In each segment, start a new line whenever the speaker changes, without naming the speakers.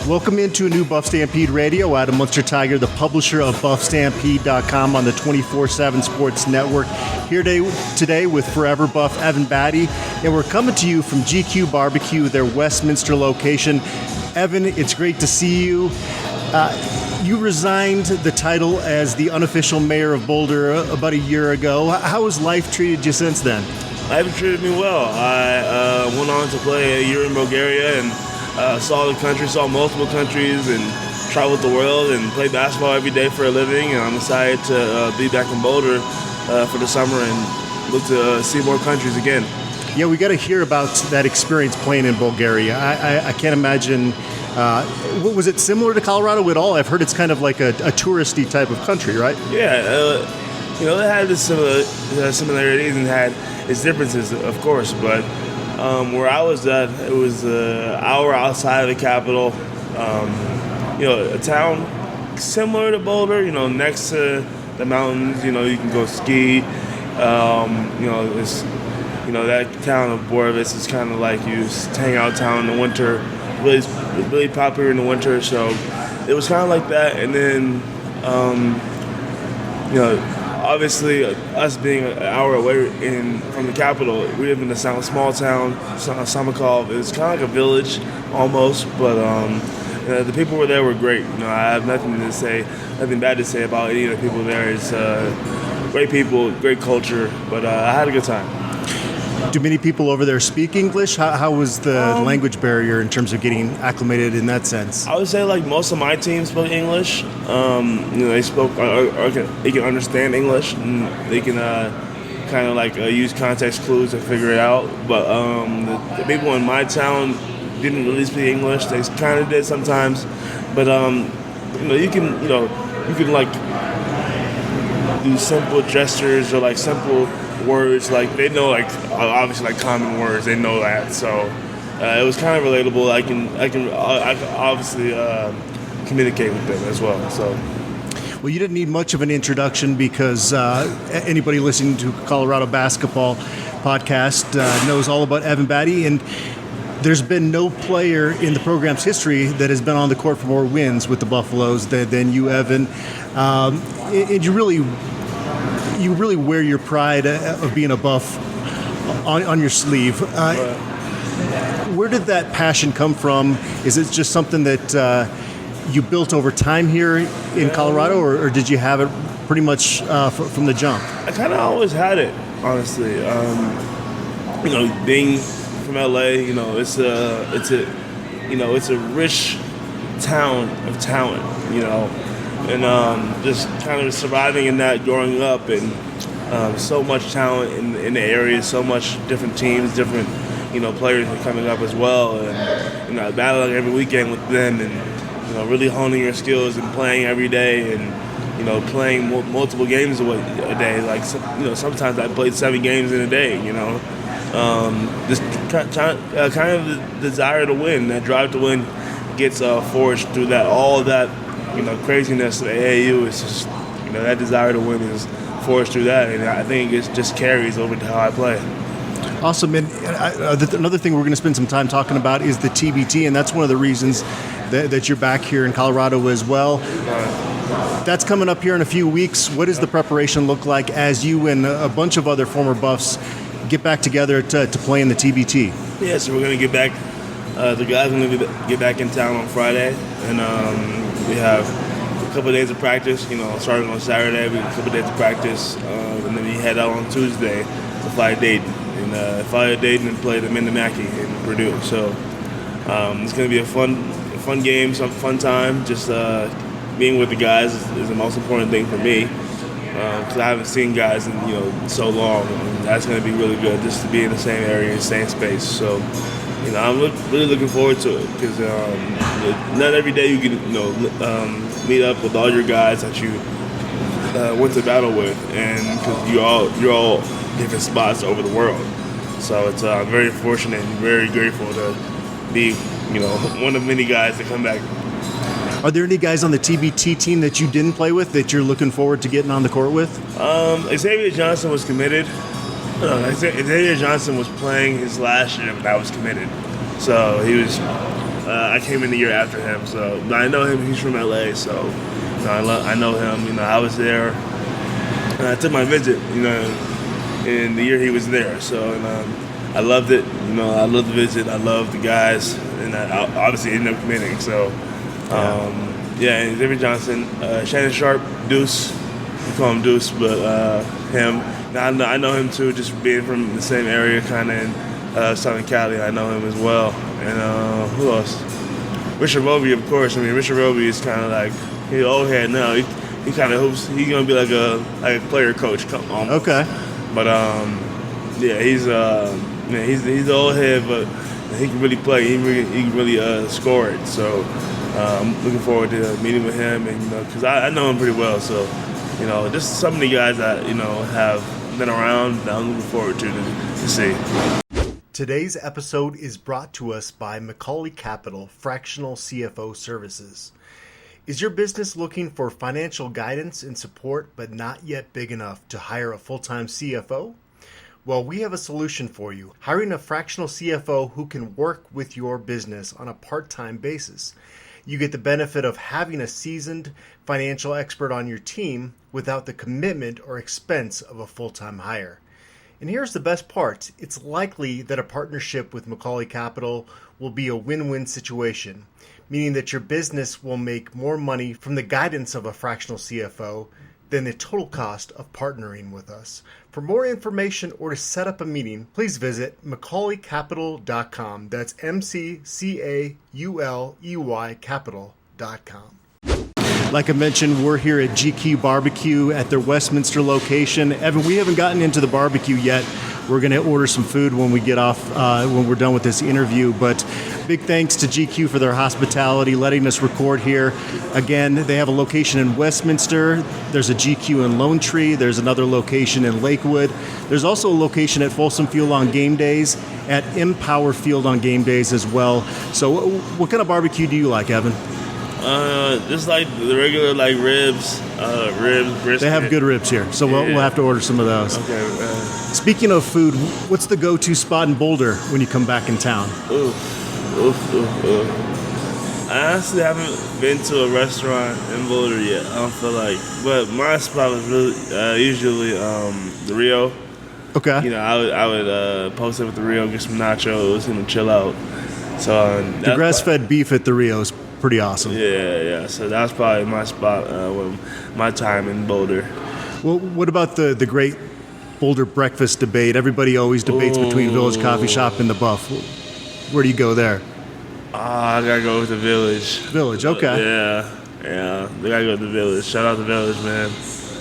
Welcome into a new BuffStampede Radio. Adam Munsterteiger, the publisher of BuffStampede.com on the 24/7 Sports Network. Here today with Forever Buff Evan Battey, and we're coming to you from GQ Barbecue, their Westminster location. Evan, it's great to see you. You resigned the title as the unofficial mayor of Boulder about a year ago. How has life treated you since then?
Life treated me well. I went on to play a year in Bulgaria and saw multiple countries, and traveled the world and played basketball every day for a living. And I'm excited to be back in Boulder for the summer and look to see more countries again.
Yeah, we got to hear about that experience playing in Bulgaria. I can't imagine. Was it similar to Colorado at all? I've heard it's kind of like a touristy type of country, right?
Yeah, it had its similarities and had its differences, of course. But where I was at, it was an hour outside of the capital. A town similar to Boulder. Next to the mountains. You can go ski. That town of Borovitz is kind of like you just hang out town in the winter. Really popular in the winter, so it was kind of like that. And then, obviously, us being an hour away from the capital, we live in a small town, Samokov. It's kind of like a village almost, but the people were there were great. I have nothing bad to say about any of the people there. It's great people, great culture, but I had a good time.
Do many people over there speak English? How was the language barrier in terms of getting acclimated in that sense?
I would say like most of my team spoke English. They spoke or they can understand English, and they can kind of like use context clues to figure it out. But the people in my town didn't really speak English. They kind of did sometimes, but you can like do simple gestures or like simple words, like they know, like obviously like common words, they know that. So it was kind of relatable. I can obviously communicate with them as well. So.
Well, you didn't need much of an introduction because anybody listening to Colorado Basketball Podcast knows all about Evan Battey, and there's been no player in the program's history that has been on the court for more wins with the Buffaloes than you, Evan. And you really wear your pride of being a Buff on your sleeve. Where did that passion come from? Is it just something that you built over time here in Colorado, or did you have it pretty much from the jump?
I kind of always had it, honestly. Being from LA, it's a rich town of talent, and just kind of surviving in that, growing up, and so much talent in the area, so much different teams, different players are coming up as well, and battling every weekend with them, and really honing your skills and playing every day, and playing multiple games a day. Like sometimes I played 7 games in a day. Just kind of the desire to win, that drive to win, gets forged through that. All of that. Craziness of AAU is just, that desire to win is forced through that, and I think it just carries over to how I play.
Awesome. And another thing we're going to spend some time talking about is the TBT, and that's one of the reasons that you're back here in Colorado as well. That's coming up here in a few weeks. What does the preparation look like as you and a bunch of other former Buffs get back together to play in the TBT?
Yeah, so we're going to get back. The guys are going to get back in town on Friday, and we have a couple of days of practice, starting on Saturday. We have a couple of days of practice, and then we head out on Tuesday to fly to Dayton. And fly to Dayton and play the Minnemanaki in Purdue. So it's going to be a fun game, some fun time. Just being with the guys is the most important thing for me, because I haven't seen guys in so long. And that's going to be really good, just to be in the same area, in the same space. So I'm really looking forward to it, because not every day you can meet up with all your guys that you went to battle with, and because you're all different spots over the world. So it's I'm very fortunate and very grateful to be one of many guys to come back.
Are there any guys on the TBT team that you didn't play with that you're looking forward to getting on the court with?
Xavier Johnson was committed. Xavier Johnson was playing his last year, but I was committed. So he was I came in the year after him, so but I know him. He's from LA, so I know him. I was there. I took my visit, in the year he was there. So I loved it. I loved the visit. I loved the guys, and I obviously ended up committing. So and David Johnson, Shannon Sharp, Deuce. We call him Deuce, but him. Now, I know him too, just being from the same area, kind of in Southern Cali. I know him as well. And who else? Richard Roby, of course. Richard Roby is kind of like, he's old head now. He kind of hopes he's gonna be like a player coach. Almost.
Okay.
But he's the old head, but he can really play. He can really score it. So I'm looking forward to meeting with him, and because I know him pretty well. So just some of the guys that have been around that I'm looking forward to see.
Today's episode is brought to us by Macaulay Capital Fractional CFO Services. Is your business looking for financial guidance and support but not yet big enough to hire a full-time CFO? Well, we have a solution for you. Hiring a fractional CFO who can work with your business on a part-time basis. You get the benefit of having a seasoned financial expert on your team without the commitment or expense of a full-time hire. And here's the best part. It's likely that a partnership with Macaulay Capital will be a win-win situation, meaning that your business will make more money from the guidance of a fractional CFO than the total cost of partnering with us. For more information or to set up a meeting, please visit MacaulayCapital.com. That's MCCAULEY Capital.com. Like I mentioned, we're here at GQ Barbecue at their Westminster location. Evan, we haven't gotten into the barbecue yet. We're going to order some food when we get off, when we're done with this interview. But big thanks to GQ for their hospitality, letting us record here. Again, they have a location in Westminster. There's a GQ in Lone Tree. There's another location in Lakewood. There's also a location at Folsom Field on game days, at Empower Field on game days as well. So what kind of barbecue do you like, Evan?
Just like the regular, ribs, brisket.
They have good ribs here, so we'll have to order some of those.
Okay.
Speaking of food, what's the go-to spot in Boulder when you come back in town?
I honestly haven't been to a restaurant in Boulder yet. I don't feel like, but my spot was really usually the Rio.
Okay.
I would post it with the Rio, get some nachos, and chill out. So
the grass-fed beef at the Rio is pretty awesome.
Yeah. So that's probably my spot with my time in Boulder.
Well, what about the great Boulder breakfast debate? Everybody always debates between Village Coffee Shop and the Buff. Where do you go there?
I gotta go with the Village.
Village, okay.
Yeah. They gotta go with the Village. Shout out the Village, man.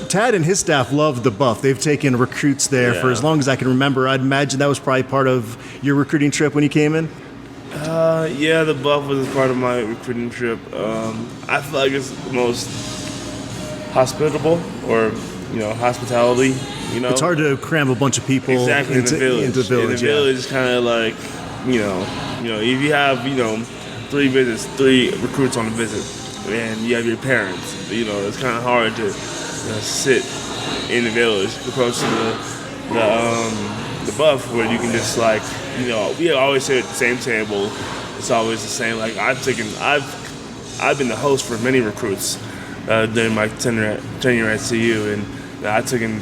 Tad and his staff love the Buff. They've taken recruits there for as long as I can remember. I'd imagine that was probably part of your recruiting trip when you came in?
The Buff was part of my recruiting trip. I feel like it's the most hospitable, or hospitality.
It's hard to cram a bunch of people
into the Village.
Into the Village.
In the Village is kind of like, if you have 3 visits, 3 recruits on a visit, and you have your parents, it's kind of hard to sit in the Village opposed to the Buff, where you can just we always sit at the same table. It's always the same. I've been the host for many recruits during my tenure at CU, and I've taken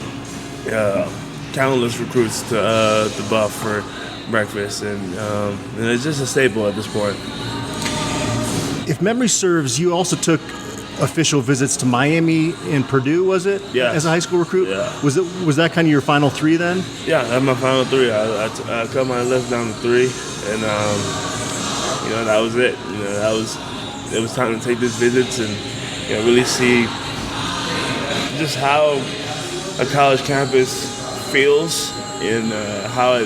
countless recruits to the Buff for breakfast, and it's just a staple at this point.
If memory serves, you also took official visits to Miami and Purdue, was it?
Yeah.
As a high school recruit?
Yeah.
Was that kind of your final 3 then?
Yeah, that was my final 3. I cut my list down to 3, and that was it. It was time to take these visits and really see just how a college campus feels, and how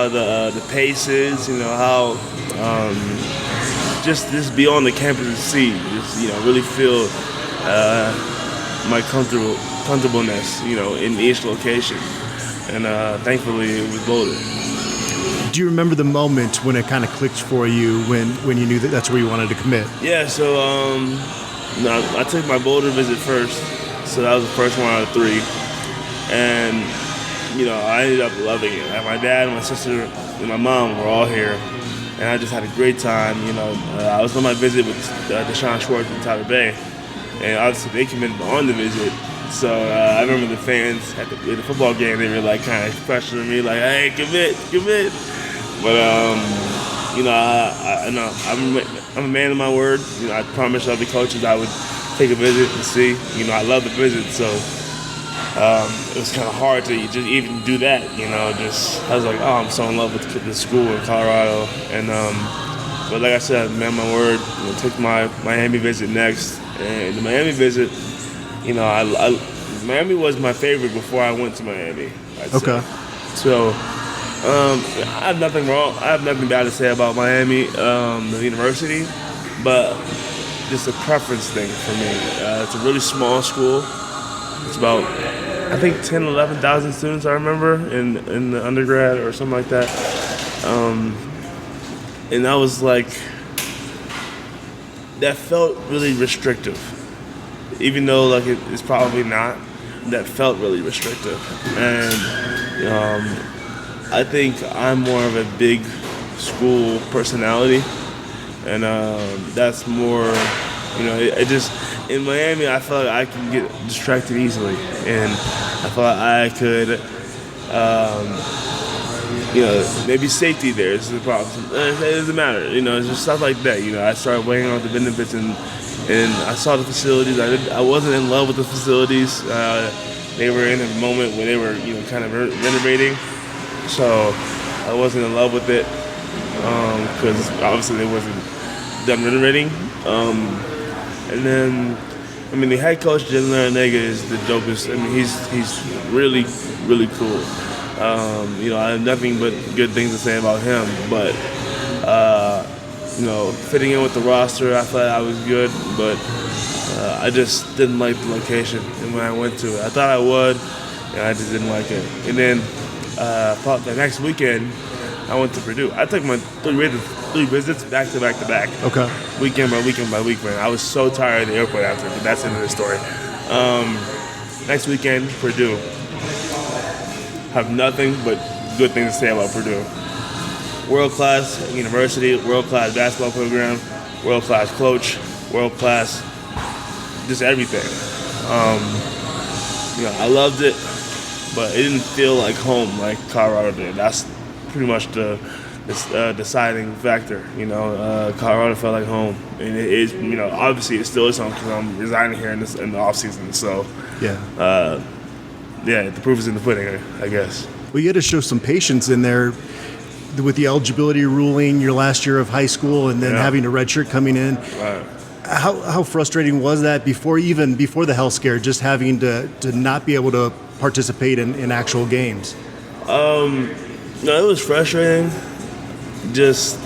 the pace is. How just be on the campus and see, just really feel my comfortableness, in each location, and thankfully it was Boulder.
Do you remember the moment when it kind of clicked for you when you knew that that's where you wanted to commit?
Yeah, so I took my Boulder visit first, so that was the first one out of 3, and I ended up loving it. My dad, my sister, and my mom were all here. and I just had a great time. I was on my visit with Deshaun Schwartz and Tyler Bay, and obviously they committed on the visit. So I remember the fans at the football game, they were like kind of pressuring me, like, "Hey, commit." But I know I'm a man of my word. I promised other coaches I would take a visit and see. I love the visit, so it was kind of hard to just even do that. I was like, oh, I'm so in love with the school in Colorado, and but like I said, man, my word. Take my Miami visit next, and the Miami visit. Miami was my favorite before I went to Miami. I'd say. So I have nothing wrong. I have nothing bad to say about Miami, the university, but just a preference thing for me. It's a really small school. It's about, I think, 10, 11,000 students, I remember, in the undergrad or something like that. And that was like, that felt really restrictive. Even though like it's probably not, that felt really restrictive. And I think I'm more of a big school personality. And that's more, it just, in Miami, I feel like I can get distracted easily. And I feel like I could, maybe safety there is the problem. It doesn't matter, it's just stuff like that. I started weighing out the benefits and I saw the facilities. I wasn't in love with the facilities. They were in a moment where they were, kind of renovating. So I wasn't in love with it because obviously they wasn't done renovating. And then, the head coach, Jen Larinaga, is the dopest. He's really, really cool. I have nothing but good things to say about him. But, fitting in with the roster, I thought I was good. But I just didn't like the location. And when I went to it, I thought I would, and I just didn't like it. And then the next weekend, I went to Purdue. I took my three visits back to back to back.
Okay.
Weekend by weekend by weekend. I was so tired at the airport after, but that's the end of the story. Next weekend, Purdue. Have nothing but good things to say about Purdue. World-class university, world-class basketball program, world-class coach, world-class, just everything. I loved it, but it didn't feel like home like Colorado did. That's pretty much the deciding factor. Colorado felt like home, and it is. Obviously it still is home because I'm resigning here in the off season. So the proof is in the pudding, I guess.
Well, you had to show some patience in there with the eligibility ruling your last year of high school, and then having a redshirt coming in.
Right.
How frustrating was that before the health scare, just having to not be able to participate in actual games?
No, it was frustrating. Just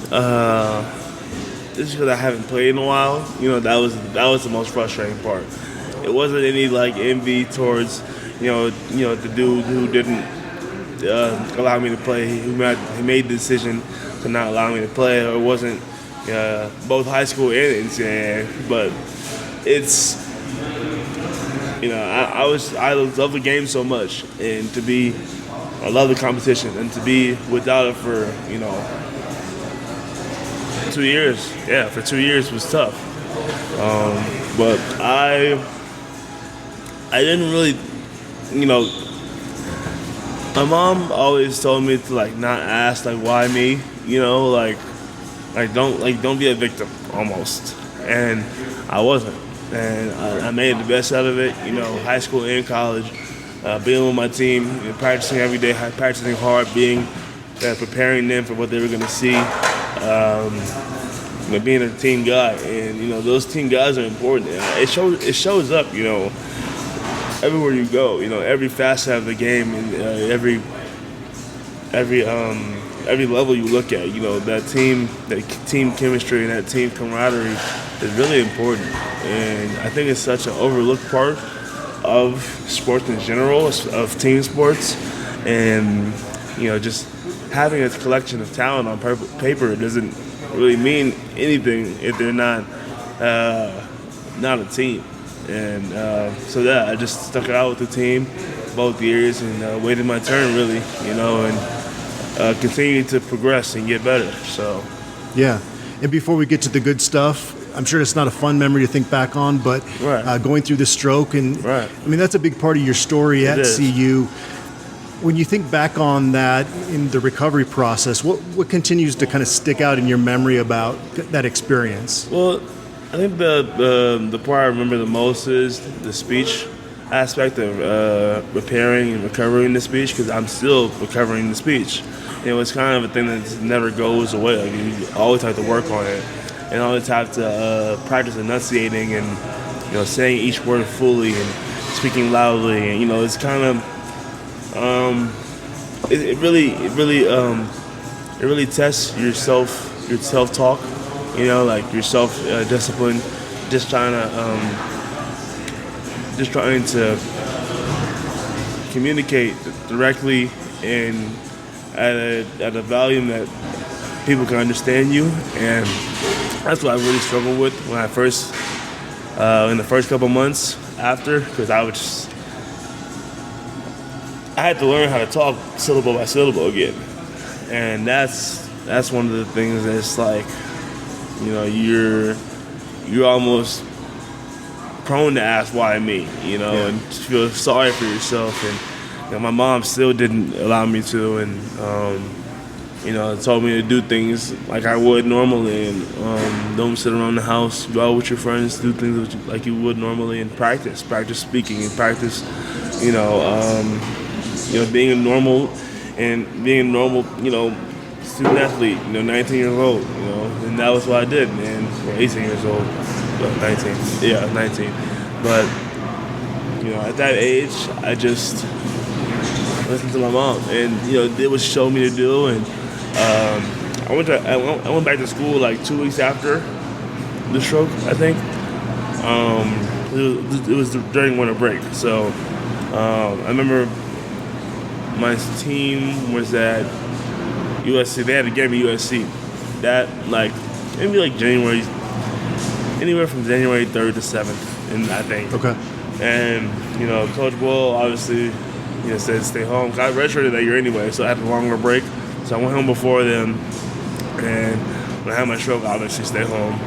because I haven't played in a while, that was the most frustrating part. It wasn't any like envy towards, the dude who didn't allow me to play. He made the decision to not allow me to play. Or it wasn't both high school and NCAA, but it's. I love the game so much, and I love the competition, and to be without it for 2 years. Yeah, for 2 years was tough. But I didn't really, my mom always told me to not ask why me, don't be a victim almost, and I wasn't. And I made the best out of it, high school and college, being with my team, practicing every day, practicing hard, preparing them for what they were going to see, being a team guy. And, those team guys are important. It shows up, everywhere you go, every facet of the game, and every level you look at, that team chemistry and that team camaraderie is really important. And I think it's such an overlooked part of sports in general, of team sports. And, just having a collection of talent on paper doesn't really mean anything if they're not a team. And I just stuck it out with the team both years and waited my turn, really, and continue to progress and get better. So,
yeah. And before we get to the good stuff, I'm sure it's not a fun memory to think back on, but going through the stroke and I mean, that's a big part of your story at CU. When you think back on that in the recovery process, what continues to kind of stick out in your memory about that experience?
Well, I think the part I remember the most is the speech aspect of repairing and recovering the speech, because I'm still recovering the speech. It was kind of a thing that never goes away. Like, you always have to work on it, and always have to practice enunciating and saying each word fully and speaking loudly. And it's kind of it really tests your self-talk. Like your self-discipline. Just trying to communicate directly and at a volume that people can understand you, and that's what I really struggled with when I first in the first couple months after, because I had to learn how to talk syllable by syllable again, and that's one of the things that's like, you're almost prone to ask why me, and feel sorry for yourself. And my mom still didn't allow me to, and told me to do things like I would normally, and don't sit around the house, go out with your friends, do things like you would normally, and practice speaking and practice, being a normal student athlete, 19 years old, and that was what I did, man. Or 18 years old, 19, 19. But at that age, I just listened to my mom, and did what she told me to do. And I went back to school like 2 weeks after the stroke, I think. It was during winter break, so I remember my team was at USC. They had a game at USC. That maybe January, anywhere from January 3rd to 7th, and I think. Okay. And Coach Bull obviously said stay home. I redshirted that year anyway, so I had a longer break. So I went home before them, and when I had my stroke, I obviously stayed home.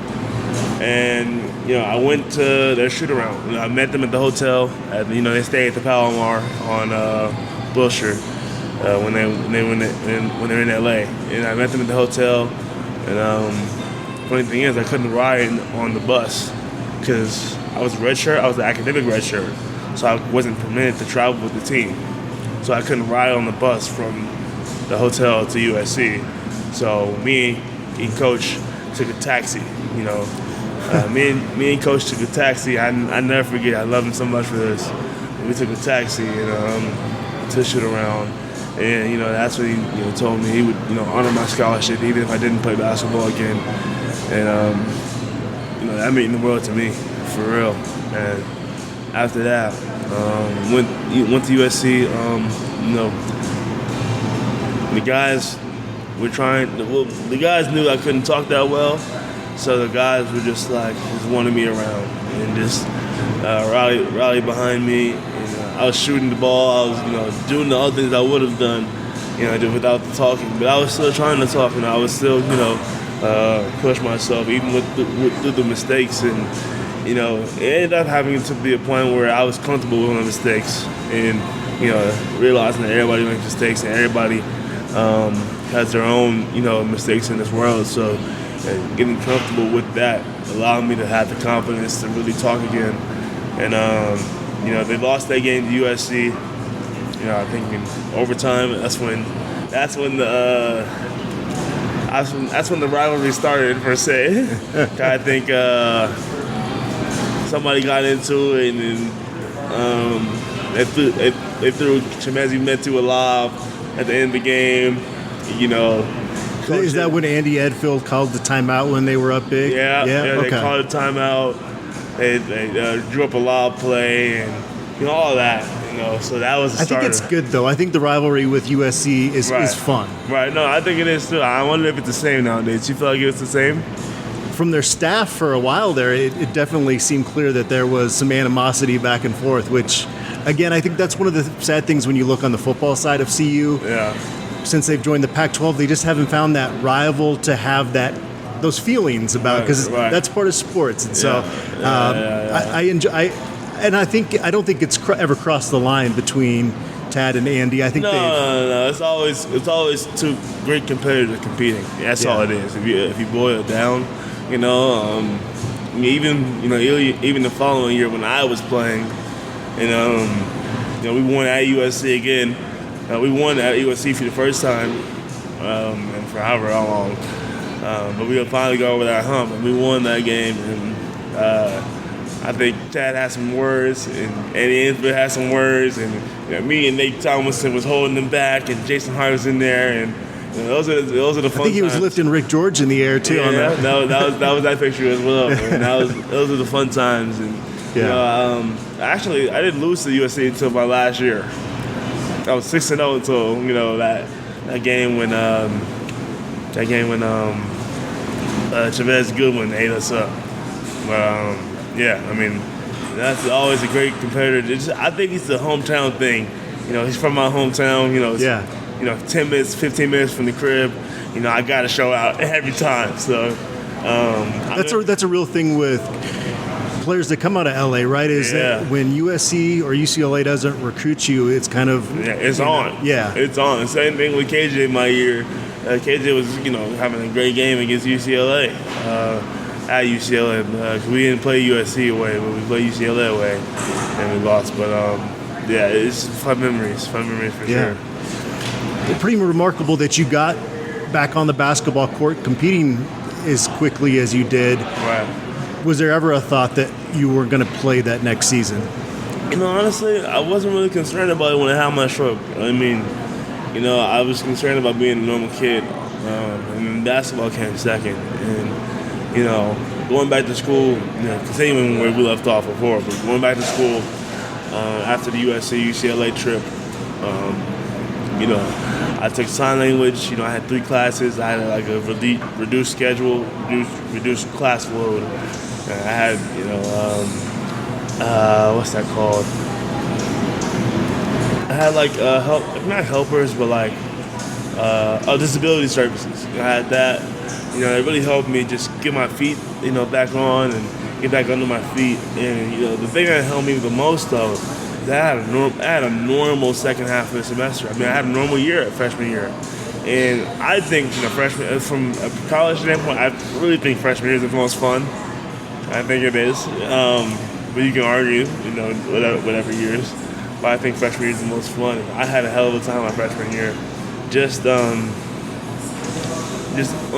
And I went to their shoot around. I met them at the hotel. They stayed at the Palomar on Wilshire when they're in LA. And I met them at the hotel. And funny thing is, I couldn't ride on the bus because I was redshirt. I was an academic redshirt, so I wasn't permitted to travel with the team. So I couldn't ride on the bus from the hotel to USC. So me and Coach took a taxi. Me and Coach took a taxi. I never forget. I love him so much for this. We took a taxi to shoot around. And, that's when he told me he would, honor my scholarship even if I didn't play basketball again. And, that meant the world to me, for real. And after that, went to USC. The guys were the guys knew I couldn't talk that well. So the guys were just wanted me around and just rally behind me. I was shooting the ball. I was, doing the other things I would have done, without the talking. But I was still trying to talk, and I was still, push myself, even with the mistakes. And, it ended up having to be a point where I was comfortable with my mistakes, and, realizing that everybody makes mistakes and everybody has their own, mistakes in this world. So getting comfortable with that allowed me to have the confidence to really talk again. And, they lost that game to USC. I think in overtime. That's when the rivalry started, per se. I think somebody got into it, and they threw Chimezi Metu a lob at the end of the game.
Is that when Andy Edfield called the timeout when they were up big?
Yeah. Okay. They called a timeout. They drew up a lob play and all that. So that was the starter.
I think it's good though. I think the rivalry with USC is fun.
Right. No, I think it is too. I wonder if it's the same nowadays. You feel like it's the same?
From their staff for a while there, it definitely seemed clear that there was some animosity back and forth, which, again, I think that's one of the sad things when you look on the football side of CU.
Yeah.
since they've joined the Pac-12, they just haven't found that rival to have those feelings about, because that's part of sports. And so I enjoy. I don't think it's ever crossed the line between Tad and Andy. I think
no. It's always two great competitors competing. That's all it is. If you boil it down, even the following year when I was playing, we won at USC again. We won at USC for the first time, and for however long. But we finally got over that hump, and we won that game. And I think Tad had some words, and Eddie Ainsworth had some words, and me and Nate Thomason was holding them back, and Jason Hart was in there, and those are the fun times.
I think he was lifting Rick George in the air too. On that.
That was that picture as well. And those are the fun times, and actually I didn't lose to USC until my last year. I was 6-0 until that game when Chavez Goodwin ate us up. But that's always a great competitor. I think it's the hometown thing. He's from my hometown. 10 minutes, 15 minutes from the crib. I got to show out every time. So
that's a real thing with players that come out of LA, right? Is that when USC or UCLA doesn't recruit you, it's kind of
it's on. Yeah, it's on. Same thing with KJ my year. KJ was having a great game against UCLA at UCLA. We didn't play USC away, but we played UCLA away, and we lost. But it's fun memories for sure.
Pretty remarkable that you got back on the basketball court competing as quickly as you did.
Right.
Was there ever a thought that you were going to play that next season?
Honestly, I wasn't really concerned about it when I had my stroke. I was concerned about being a normal kid, and then basketball came second. And, going back to school, continuing where we left off before, but going back to school after the USC-UCLA trip, I took sign language. I had 3 classes. I had like a reduced schedule, reduced class load. And I had, what's that called? I had like not helpers, but like disability services. I had that. It really helped me just get my feet, back on and get back under my feet. And the thing that helped me the most though, I had a normal second half of the semester. I had a normal year at freshman year. And I think freshman, from a college standpoint, I really think freshman year is the most fun. I think it is. But you can argue, whatever years. But I think freshman year is the most fun. I had a hell of a time my freshman year. Just on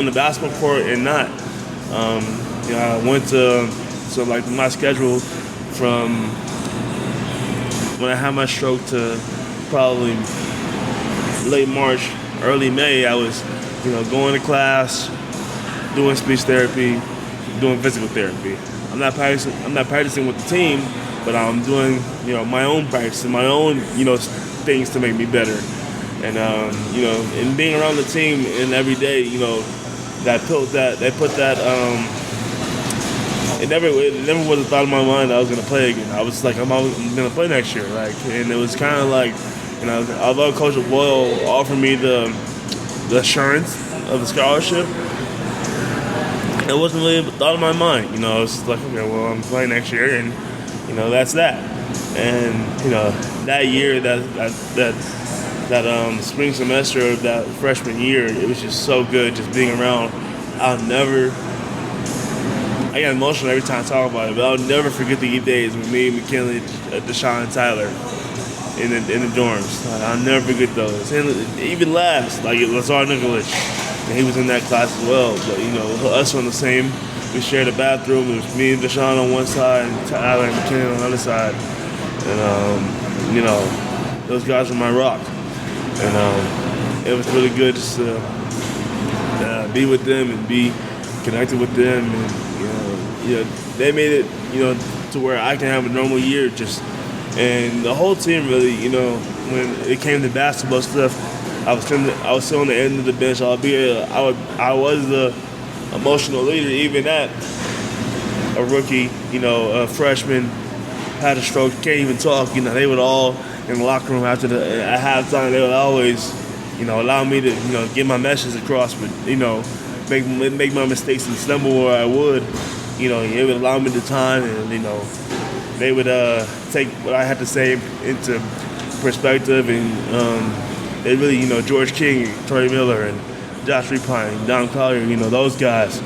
the basketball court and not. I went to my schedule from when I had my stroke to probably late March, early May. I was, going to class, doing speech therapy, doing physical therapy. I'm not practicing with the team, but I'm doing, my own practice and my own, things to make me better. And and being around the team and every day, it never was a thought in my mind that I was gonna play again. I was like, I'm gonna play next year, and it was kind of like, although Coach Boyle offered me the assurance of the scholarship, it wasn't really a thought in my mind. It was like, okay, well, I'm playing next year, and that's that. And that year, that spring semester of that freshman year, it was just so good, just being around. I get emotional every time I talk about it, but I'll never forget the days with me, McKinley, Deshaun, and Tyler in the dorms. I'll never forget those. And even last, like Lazar Nikolic, and he was in that class as well. But us on the same, we shared a bathroom. It was me and Deshaun on one side, and Tyler and McKinley on the other side. And those guys were my rock. And it was really good just to be with them and be connected with them. And they made it to where I can have a normal year. And the whole team really, when it came to basketball stuff, I was still on the end of the bench. Albeit I was the emotional leader, even at a rookie, a freshman, had a stroke, can't even talk. They would all in the locker room at halftime. They would always, allow me to, get my message across, but, make my mistakes and stumble where I would. It would allow me the time, and, they would take what I had to say into perspective, and they really, George King, Troy Miller, and Josh Repine, Don Collier, those guys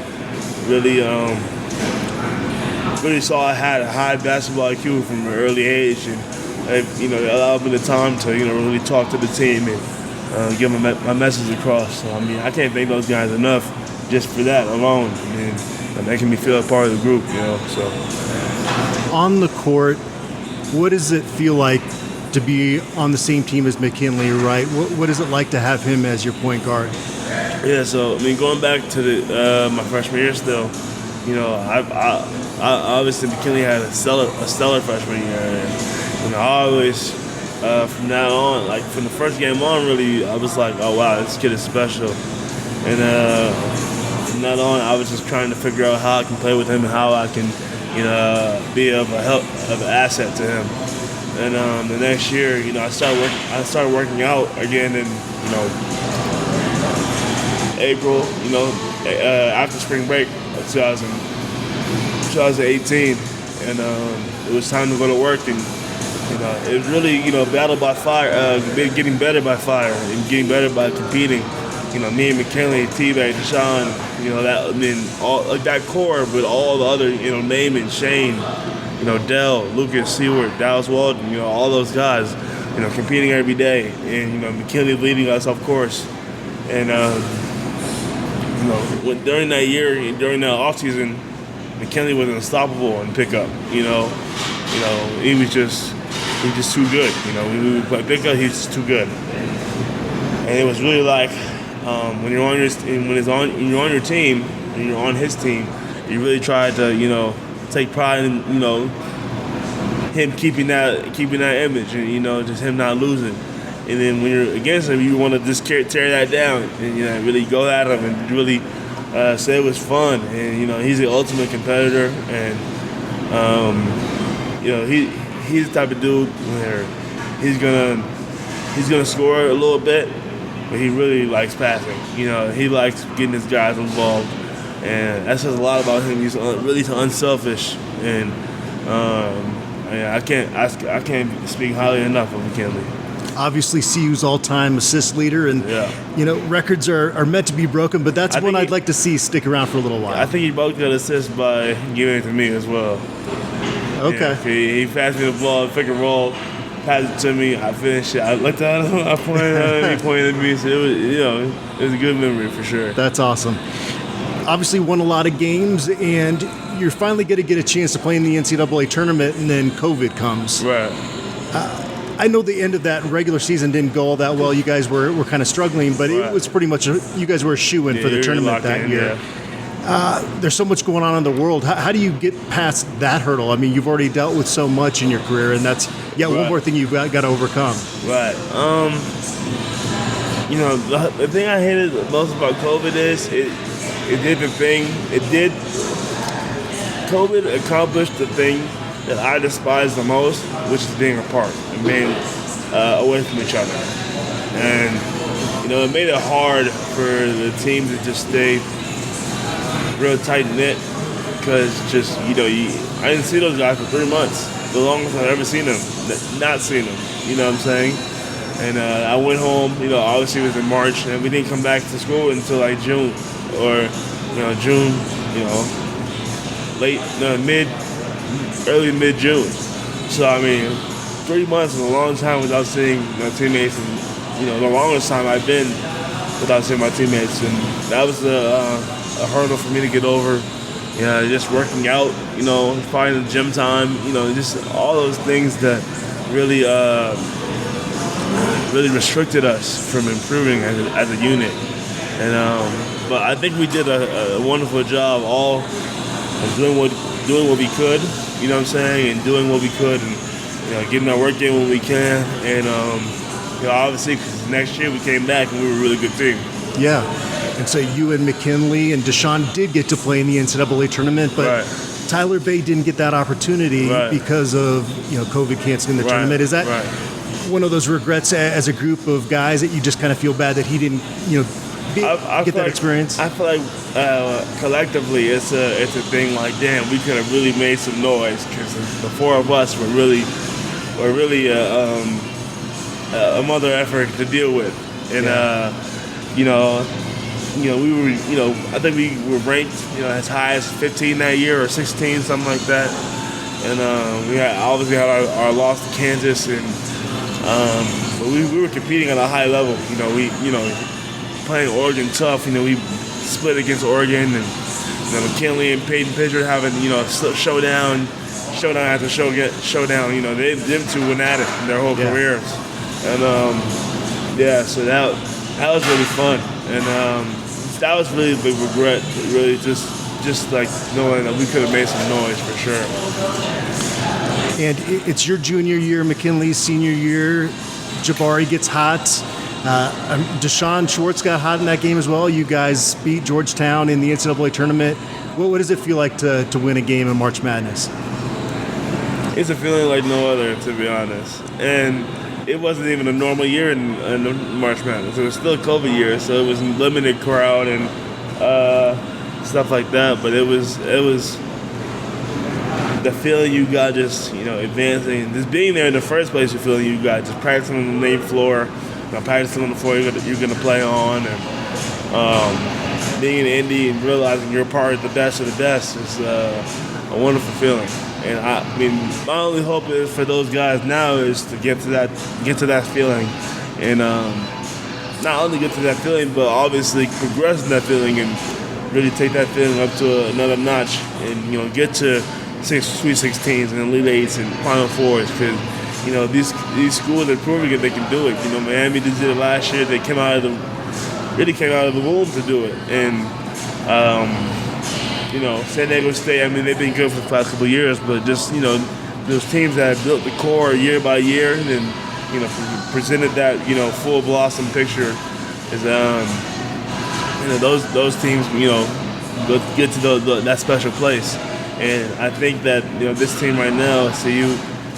really saw I had a high basketball IQ from an early age, and they allowed me the time to really talk to the team and give my message across. So I can't thank those guys enough just for that alone, and making me feel a part of the group. So
on the court, what does it feel like to be on the same team as McKinley? Right? What is it like to have him as your point guard?
Yeah, so going back to my freshman year still, I obviously McKinley had a stellar freshman year, and I always from now on, like from the first game on, really I was like, oh wow, this kid is special, and from that on, I was just trying to figure out how I can play with him and how I can be of an asset to him. And the next year, I started working out again in April, after spring break of 2018, and it was time to go to work, and it was really battle by fire, getting better by fire, and getting better by competing. Me and McKinley, T-Bay, Deshaun, all like that core, but all the other, Naaman, Shane, Dell, Lucas, Seward, Dallas Walden, all those guys, competing every day, and McKinley leading us, of course, and during that year, during the off season, McKinley was unstoppable in pickup. He was just too good. When we play pickup, he's just too good, and it was really like when you're on your team, when you're on his team, you really try to take pride in him keeping that image, and just him not losing. And then when you're against him, you want to just tear that down and really go at him and really say it was fun. And he's the ultimate competitor, and he's the type of dude where he's gonna score a little bit, but he really likes passing. He likes getting his guys involved, and that says a lot about him. He's really unselfish, and I can't speak highly enough of McKinley.
Obviously, CU's all-time assist leader, and records are meant to be broken, but that's one I'd like to see stick around for a little while.
I think he broke that assist by giving it to me as well.
Okay.
He passed me the ball, pick and roll, passed it to me. I finished it. I looked at him. I pointed at him. He pointed at me. So it was a good memory for sure.
That's awesome. Obviously, won a lot of games, and you're finally going to get a chance to play in the NCAA tournament, and then COVID comes.
Right.
I know the end of that regular season didn't go all that well. You guys were kind of struggling, but it was pretty much you guys were a shoo-in for the tournament that year. Yeah. There's so much going on in the world. How do you get past that hurdle? I mean, you've already dealt with so much in your career, and that's one more thing you've got to overcome.
Right. The thing I hated most about COVID is it did the thing. COVID accomplished the thing that I despise the most, which is being apart and being away from each other. And, it made it hard for the team to just stay real tight-knit, because I didn't see those guys for 3 months, the longest I've ever seen them, not seen them, you know what I'm saying? And I went home, obviously it was in March, and we didn't come back to school until like June, or, June, early mid-June. So, 3 months is a long time without seeing my teammates, and, the longest time I've been without seeing my teammates. And that was a hurdle for me to get over. Just working out, finding the gym time, just all those things that really restricted us from improving as a unit. And but I think we did a wonderful job all of doing what we could, you know what I'm saying, and doing what we could, and getting our work in when we can. And obviously next year we came back and we were a really good team. Yeah.
And so you and McKinley and Deshaun did get to play in the NCAA tournament, but Tyler Bay didn't get that opportunity because of COVID canceling the tournament. Is that one of those regrets as a group of guys that you just kind of feel bad that he didn't, get that experience?
I feel like collectively it's a thing like, damn, we could have really made some noise because the four of us were really a mother effort to deal with, and we were, I think we were ranked, as high as 15 that year or 16, something like that, and we obviously had our loss to Kansas, and but we were competing at a high level. Playing Oregon tough. We split against Oregon, and McKinley and Peyton Pritchard having showdown after showdown. Them two went at it in their whole careers, and so that was really fun, and that was really the regret. Really, just like knowing that we could have made some noise for sure.
And it's your junior year, McKinley's senior year. Jabari gets hot. Deshaun Schwartz got hot in that game as well. You guys beat Georgetown in the NCAA tournament. What does it feel like to win a game in March Madness?
It's a feeling like no other, to be honest. And it wasn't even a normal year in March Madness. It was still a COVID year, so it was limited crowd and stuff like that. But it was the feeling you got just advancing, just being there in the first place. The feeling you got just practicing on the main floor. Practicing on the floor you're going to play on, and being in Indy and realizing you're part of the best is a wonderful feeling. And my only hope is for those guys now is to get to that feeling, and not only get to that feeling, but obviously progress in that feeling and really take that feeling up to another notch, and get to Sweet 16s and Elite Eights and Final Fours, because these schools are proving it. They can do it. Miami did it last year. They came out of the womb to do it. And San Diego State. They've been good for the past couple of years, but just those teams that have built the core year by year and then presented that full blossom picture is those teams get to that special place. And I think that this team right now, CU,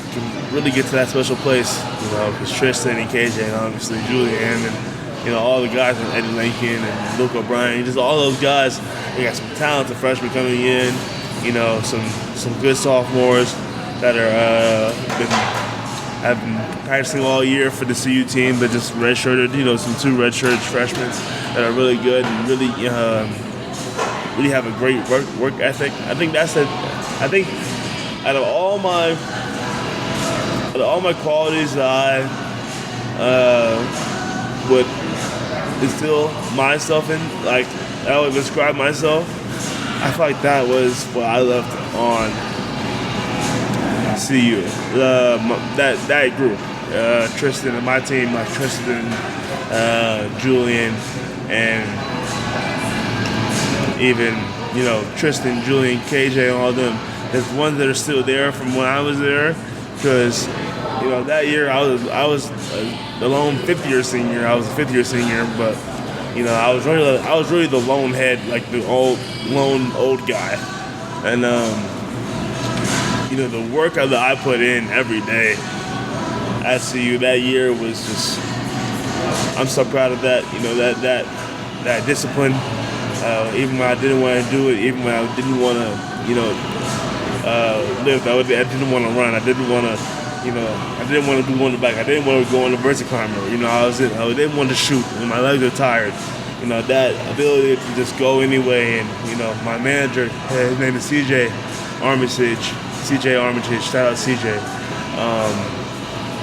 can really get to that special place, because Tristan and KJ and obviously Julian and all the guys, and Eddie Lincoln and Luke O'Brien, just all those guys. They got some talented freshmen coming in, some good sophomores that have been practicing all year for the CU team, but just redshirted, some two redshirted freshmen that are really good and really have a great work ethic. I think out of all my qualities that I would instill myself in, like I would describe myself, I feel like that was what I left on CU. That group, Tristan and my team, like Tristan, Julian, and even Tristan, Julian, KJ, and all them. There's ones that are still there from when I was there, because that year I was the lone fifth-year senior. I was a fifth-year senior, but I was really the lone head, like the lone old guy, and the work that I put in every day at CU that year was just, I'm so proud of that. That discipline. Even when I didn't want to do it, even when I didn't want to, lift, I didn't want to run. I didn't want to, I didn't want to do one in the back. I didn't want to go on the vertical climber. I didn't want to shoot when my legs are tired. That ability to just go anyway. And my manager, his name is CJ Armitage. Shout out CJ.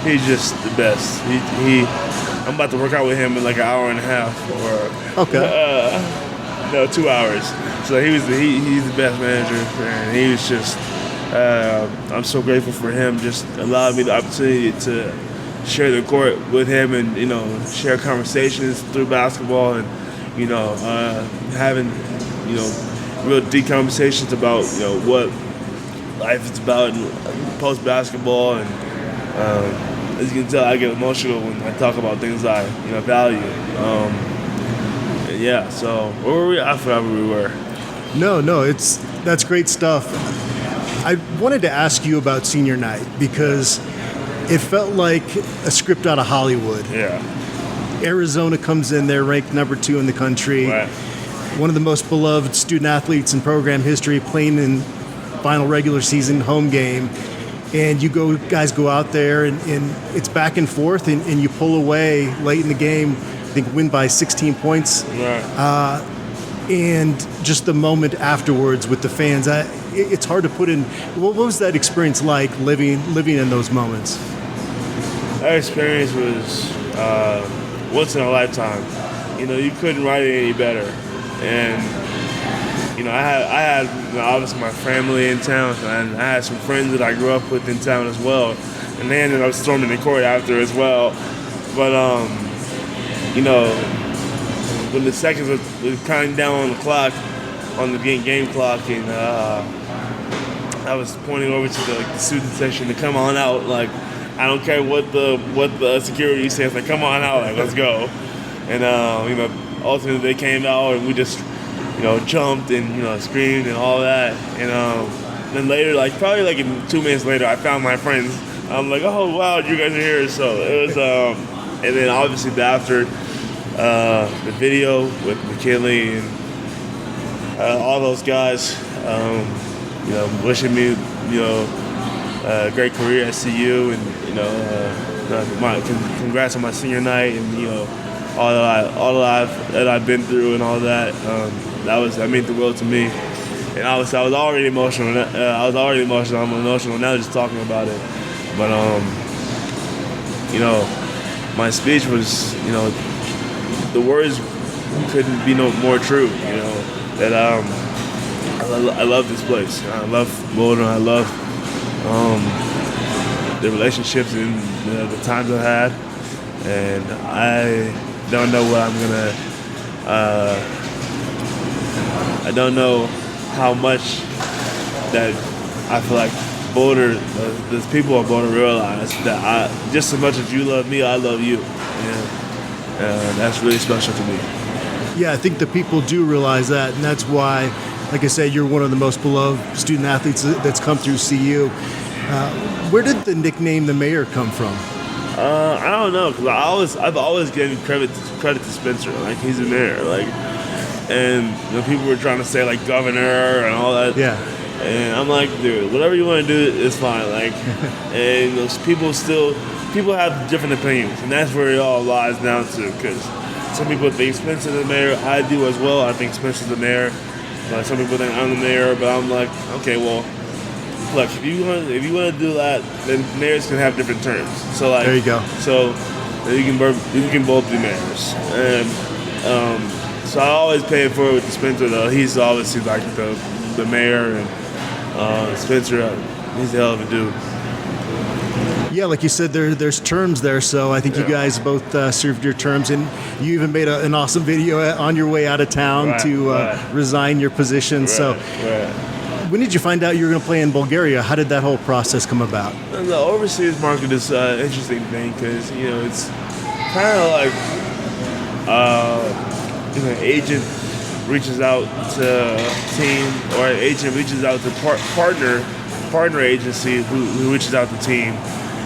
He's just the best. I'm about to work out with him in like an hour and a half, or 2 hours. So he's the best manager, and he was just. I'm so grateful for him just allowing me the opportunity to share the court with him, and share conversations through basketball, and having real deep conversations about what life is about post basketball, and as you can tell, I get emotional when I talk about things I value. So where were we? I forgot where we were.
No, that's great stuff. I wanted to ask you about senior night, because it felt like a script out of Hollywood.
Yeah.
Arizona comes in there ranked number 2 in the country.
Right.
One of the most beloved student athletes in program history, playing in final regular season home game. And guys go out there and it's back and forth and you pull away late in the game, I think win by 16 points.
Right.
And just the moment afterwards with the fans, it's hard to put in. What was that experience like living in those moments?
That experience was once in a lifetime. You couldn't write it any better. And I had obviously my family in town, and I had some friends that I grew up with in town as well, and they ended up storming the court after as well. But when the seconds were counting down on the clock, on the game clock, and I was pointing over to the student section to come on out. Like, I don't care what the security says. Like, come on out. Like, let's go. And ultimately they came out and we just jumped and screamed and all that. And then later, probably 2 minutes later, I found my friends. I'm like, oh wow, you guys are here. So it was, and then obviously after the video with McKinley and all those guys, wishing me, a great career at CU, and congrats on my senior night, and all that I've been through and all that. That meant the world to me, and obviously I was already emotional. I'm emotional now just talking about it. But my speech was, the words couldn't be no more true. That I love this place. I love Boulder. I love the relationships and the times I had, and I don't know what I'm gonna. I don't know how much that I feel like Boulder, the people of Boulder realize that just as much as you love me, I love you, and that's really special to me.
Yeah, I think the people do realize that, and that's why, like I said, you're one of the most beloved student athletes that's come through CU. Where did the nickname the Mayor come from?
I don't know, because I've always given credit to Spencer. Like, he's the mayor. Like, and people were trying to say like governor and all that.
Yeah.
And I'm like, dude, whatever you want to do is fine. Like, and those people have different opinions, and that's where it all lies down to. Because some people think Spencer's the mayor. I do as well. I think Spencer's the mayor. Some people think I'm the mayor, but I'm like, okay, well, look, if you want to do that, then mayors can have different terms. So like,
there you go.
So you can both be mayors, and so I always pay it forward with Spencer. Though he's obviously like the mayor, and Spencer, he's a hell of a dude.
Yeah, like you said, there's terms there, so I think you guys both served your terms, and you even made an awesome video on your way out of town to resign your position.
Right,
so.
Right.
When did you find out you were going to play in Bulgaria? How did that whole process come about?
The overseas market is an interesting thing because, it's kind of like an agent reaches out to a team, or an agent reaches out to partner agency who reaches out to team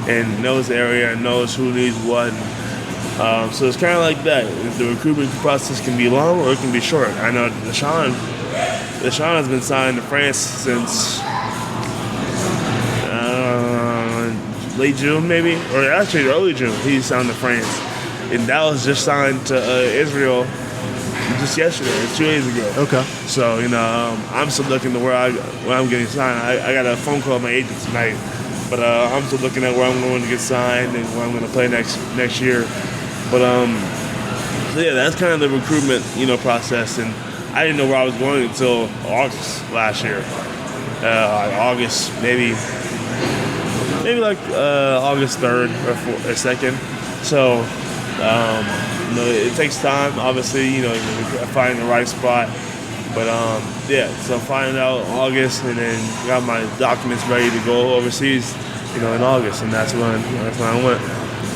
and knows the area and knows who needs what. So it's kind of like that. The recruitment process can be long or it can be short. I know Deshaun has been signed to France since late June, maybe, or actually early June. He signed to France, and Dallas just signed to Israel just yesterday, 2 days ago.
Okay. So
I'm still looking to where I'm getting signed. I got a phone call from my agent tonight, but I'm still looking at where I'm going to get signed and where I'm going to play next year. But so yeah, that's kind of the recruitment process, and I didn't know where I was going until August last year. August, maybe like August 3rd or 2nd. So, it takes time, obviously, finding the right spot. But, so finding out August, and then got my documents ready to go overseas, in August, and that's when I went.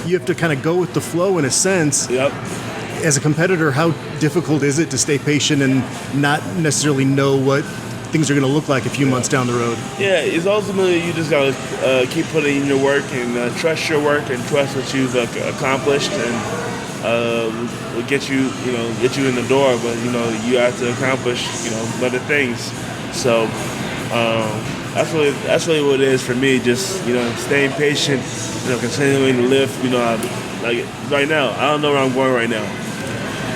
You have to kind of go with the flow in a sense.
Yep.
As a competitor, how difficult is it to stay patient and not necessarily know what things are going to look like a few months down the road.
Yeah, it's ultimately you just got to keep putting in your work and trust your work and trust what you've accomplished, and will get you in the door. But you have to accomplish better things. So that's really what it is for me. Just staying patient, continuing to lift. Like right now, I don't know where I'm going right now,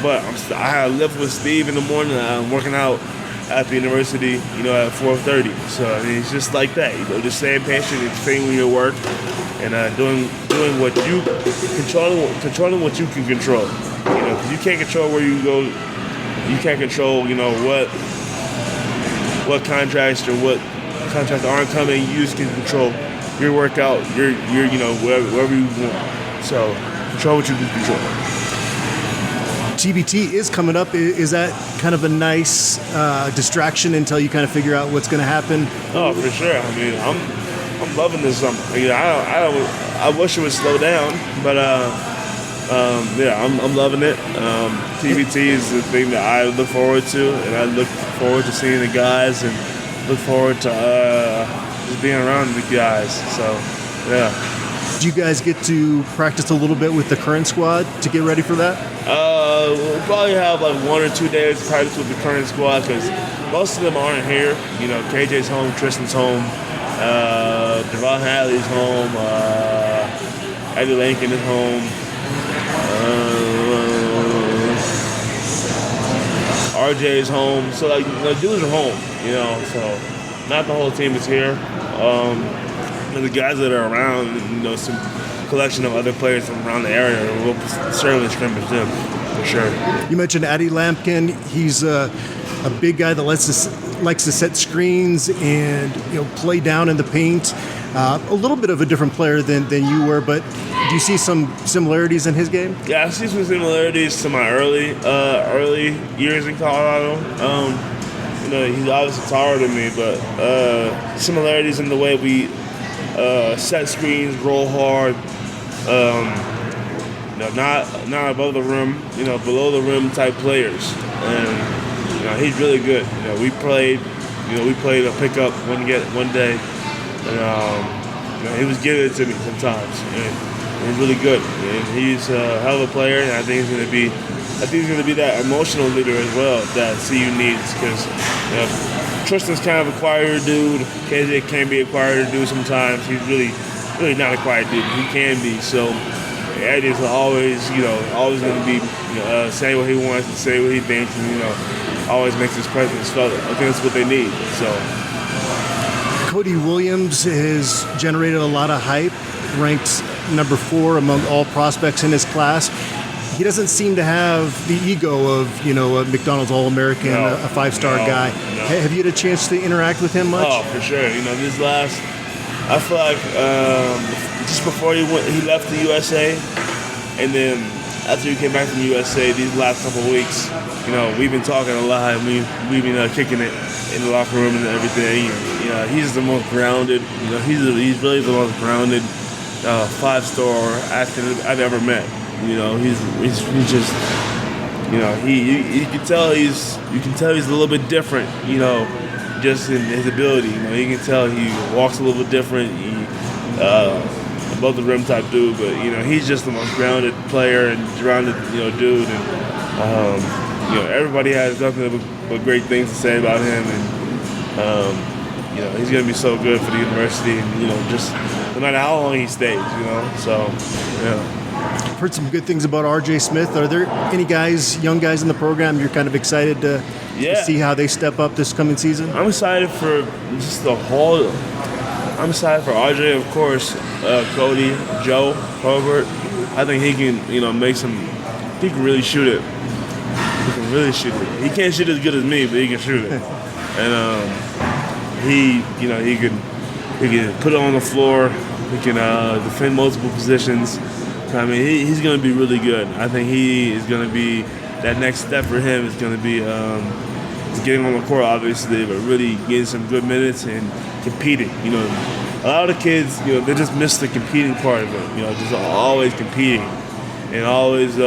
but I have to lift with Steve in the morning. I'm working out at the university, at 4:30. So I mean, it's just like that, just staying patient and staying with your work, and doing what you controlling what you can control. Because you can't control where you go. You can't control, what contracts aren't coming. You just can control your workout, your wherever you want. So control what you can control.
TBT is coming up. Is that kind of a nice distraction until you kind of figure out what's going to happen?
Oh, for sure. I mean, I'm loving this summer. I wish it would slow down, but I'm loving it. TBT is the thing that I look forward to, and I look forward to seeing the guys, and look forward to just being around the guys. So, yeah.
Do you guys get to practice a little bit with the current squad to get ready for that?
We'll probably have like 1 or 2 days of practice with the current squad because most of them aren't here. KJ's home, Tristan's home, Devon Hadley's home, Eddie Lincoln is home, RJ is home. So like the dudes are home, so not the whole team is here. The guys that are around, some collection of other players from around the area will certainly scrimmage them, for sure.
You mentioned Addy Lampkin. He's a big guy that likes to set screens and play down in the paint. A little bit of a different player than you were, but do you see some similarities in his game?
Yeah, I see some similarities to my early years in Colorado. He's obviously taller than me, but similarities in the way we set screens, roll hard, not above the rim, below the rim type players, and he's really good. We played a pickup one day, and he was giving it to me sometimes, and he's really good. And he's a hell of a player, and I think he's going to be that emotional leader as well that CU needs because. Tristan's kind of a quieter dude. KJ can be a quieter dude sometimes. He's really not a quiet dude. He can be. So Eddie's always going to be saying what he wants and say what he thinks, and always makes his presence felt. I think that's what they need. So
Cody Williams has generated a lot of hype, ranked number 4 among all prospects in his class. He doesn't seem to have the ego of, a McDonald's All-American, a 5-star guy. No. Have you had a chance to interact with him much?
Oh, for sure. I feel like just before he left the USA, and then after he came back from the USA, these last couple of weeks, we've been talking a lot, and we've been kicking it in the locker room and everything. He's the most grounded. He's really the most grounded 5-star athlete I've ever met. He's just, you can tell he's a little bit different, just in his ability. You can tell he walks a little bit different. He above the rim type dude, but he's just the most grounded player and grounded dude, and everybody has nothing but great things to say about him, and he's gonna be so good for the university, and just no matter how long he stays, so yeah.
I've heard some good things about RJ Smith. Are there any young guys in the program you're kind of excited to see how they step up this coming season?
I'm excited for just the whole. I'm excited for RJ, of course, Cody, Joe, Herbert. I think he can, make some. He can really shoot it. He can really shoot it. He can't shoot as good as me, but he can shoot it. And he can put it on the floor. He can defend multiple positions. I mean, he's going to be really good. I think he is going to be that next step for him is going to be getting on the court, obviously, but really getting some good minutes and competing. A lot of kids, they just miss the competing part of it. Just always competing and always,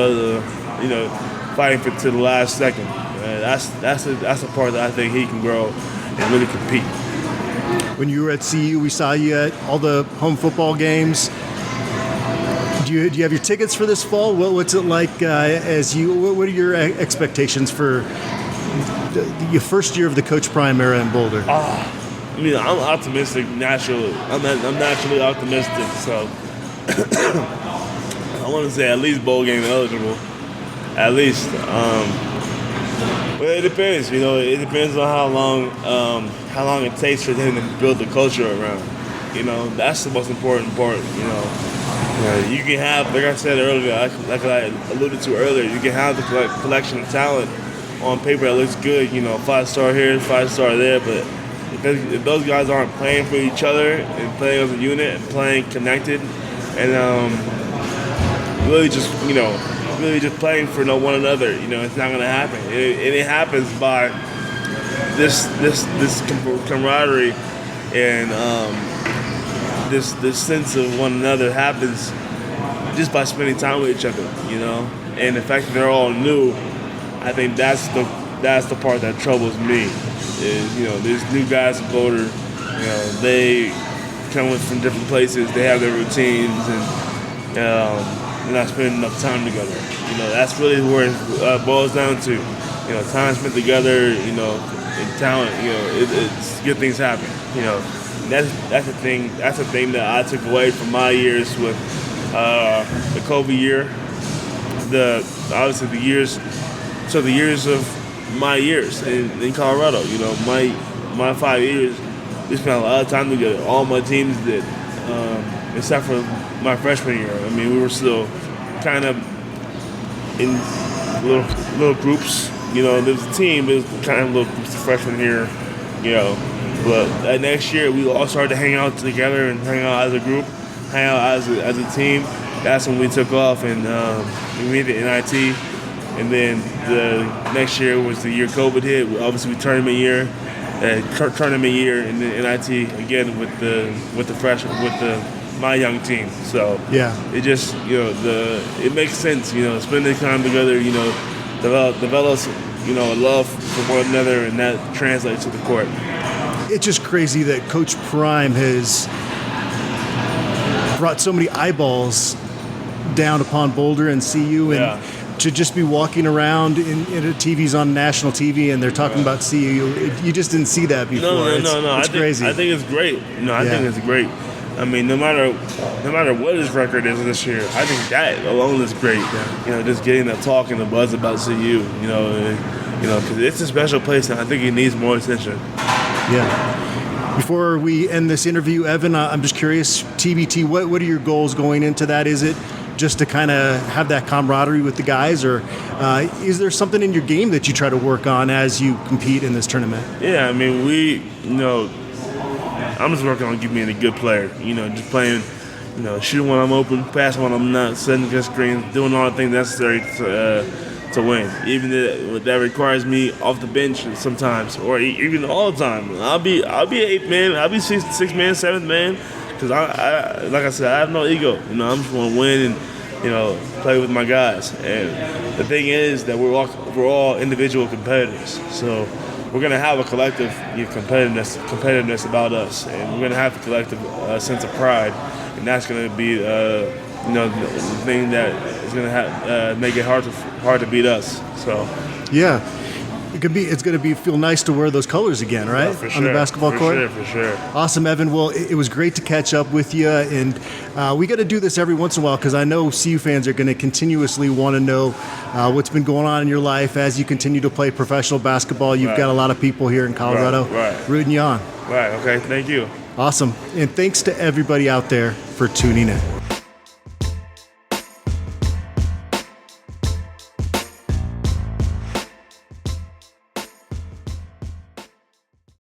fighting to the last second. That's the part that I think he can grow and really compete.
When you were at CU, we saw you at all the home football games. Do you have your tickets for this fall? What's it like what are your expectations for your first year of the Coach Prime era in Boulder?
I mean, I'm optimistic naturally. I'm naturally optimistic, so I want to say at least bowl game eligible. At least. Well, it depends. It depends on how long it takes for them to build the culture around. That's the most important part. You can have, like I said earlier, like I alluded to earlier, you can have the collection of talent on paper that looks good. 5-star here, 5-star there, but if those guys aren't playing for each other and playing as a unit and playing connected and really just playing for one another, it's not going to happen. And it happens by this camaraderie and this sense of one another happens just by spending time with each other, And the fact that they're all new, I think that's the part that troubles me. Is there's new guys in Boulder, they come from different places, they have their routines, and they're not spending enough time together. That's really where it boils down to. Time spent together, and talent. It's good things happen. That's the thing. That's the thing that I took away from my years with the COVID year. The years of my years in Colorado. My 5 years, we spent a lot of time together. All my teams did, except for my freshman year. I mean, we were still kind of in little groups. There was a team, but it was kind of little groups of freshmen here. But next year we all started to hang out together and hang out as a group, hang out as a team. That's when we took off and we made the NIT. And then the next year was the year COVID hit. Obviously, tournament year, and then NIT again with the freshman my young team. So
yeah,
it just it makes sense. Spending time together. Develop a love for one another, and that translates to the court.
It's just crazy that Coach Prime has brought so many eyeballs down upon Boulder and CU, and to just be walking around in TVs on national TV, and they're talking about CU. You just didn't see that before.
No.
It's crazy.
I think it's great. I think it's great. I mean, no matter what his record is this year, I think that alone is great. Just getting the talk and the buzz about CU. Because it's a special place, and I think it needs more attention.
Yeah. Before we end this interview, Evan, I'm just curious, TBT, what are your goals going into that? Is it just to kind of have that camaraderie with the guys, or is there something in your game that you try to work on as you compete in this tournament?
Yeah, I mean, I'm just working on being a good player, just playing, shooting when I'm open, passing when I'm not, setting good screens, doing all the things necessary to win. Even that requires me off the bench sometimes, or even all the time. I'll be 8th man, I'll be 6th man, 7th man, because I like I said, I have no ego. I'm just want to win and play with my guys. And the thing is that we're all individual competitors, so we're gonna have a collective competitiveness about us, and we're gonna have a collective sense of pride, and that's gonna be the thing that is gonna make it hard to beat us. So
yeah, it's gonna feel nice to wear those colors again, right?
Yeah, for sure.
On the basketball court.
For sure.
Awesome, Evan. Well, it was great to catch up with you, and we got to do this every once in a while because I know CU fans are going to continuously want to know what's been going on in your life as you continue to play professional basketball. You've got a lot of people here in Colorado rooting you on.
Right. Okay. Thank you.
Awesome, and thanks to everybody out there for tuning in.